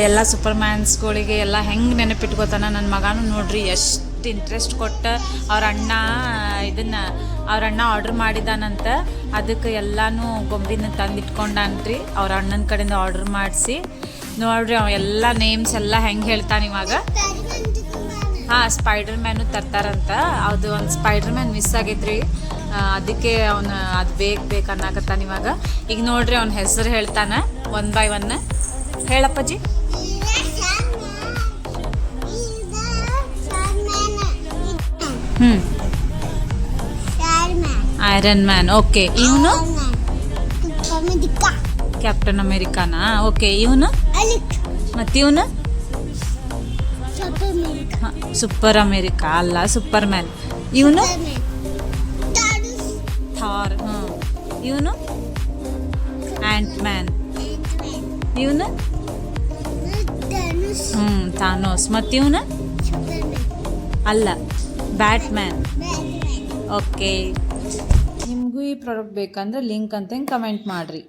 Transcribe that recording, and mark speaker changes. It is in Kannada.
Speaker 1: ಎಲ್ಲ ಸೂಪರ್ ಮ್ಯಾನ್ಸ್ಗಳಿಗೆ ಎಲ್ಲ ಹೆಂಗೆ ನೆನಪಿಟ್ಕೋತಾನ ನನ್ನ ಮಗನೂ ನೋಡ್ರಿ ಎಷ್ಟು ಇಂಟ್ರೆಸ್ಟ್ ಕೊಟ್ಟು ಅವ್ರ ಅಣ್ಣ ಇದನ್ನು ಅವ್ರ ಅಣ್ಣ ಆರ್ಡ್ರ್ ಮಾಡಿದಾನಂತ ಅದಕ್ಕೆ ಎಲ್ಲನೂ ಗೊಂಬಿನ ತಂದು ಇಟ್ಕೊಂಡಾನ್ರಿ ಅವ್ರ ಅಣ್ಣನ ಕಡೆಯಿಂದ ಆರ್ಡ್ರ್ ಮಾಡಿಸಿ ನೋಡ್ರಿ ಅವ ಎಲ್ಲ ನೇಮ್ಸ್ ಎಲ್ಲ ಹೆಂಗೆ ಹೇಳ್ತಾನೆ ಇವಾಗ. ಹಾಂ, ಸ್ಪೈಡರ್ ಮ್ಯಾನು ತರ್ತಾರಂತ. ಅದು ಒಂದು ಸ್ಪೈಡರ್ ಮ್ಯಾನ್ ಮಿಸ್ ಆಗೈತ್ರಿ, ಅದಕ್ಕೆ ಅವನು ಅದು ಬೇಕು ಅನ್ನಕತ್ತಾನ ಇವಾಗ. ಈಗ ನೋಡ್ರಿ ಅವ್ನ ಹೆಸರು ಹೇಳ್ತಾನೆ 1 by 1. ಹೇಳಪ್ಪಜ್ಜಿ. Iron Man. ಓಕೆ, ಇವನು ಕ್ಯಾಪ್ಟನ್ ಅಮೇರಿಕಾನಾ? ಓಕೆ, ಇವನು ಮತ್ತು ಇವನು ಸೂಪರ್ ಅಮೇರಿಕಾ ಅಲ್ಲ, ಸೂಪರ್ ಮ್ಯಾನ್. ಇವನು ಥಾರ್. ಇವನು ಆಂಟ್ ಮ್ಯಾನ್. ಇವನು ಥಾನೋಸ್. ಮತ್ತು ಇವನು ಅಲ್ಲ, ಬ್ಯಾಟ್ ಮ್ಯಾನ್. ಓಕೆ, ನಿಮಗೂ ಈ ಪ್ರಾಡಕ್ಟ್ ಬೇಕಂದ್ರೆ ಲಿಂಕ್ ಅಂತ ಕಮೆಂಟ್ ಮಾಡಿರಿ.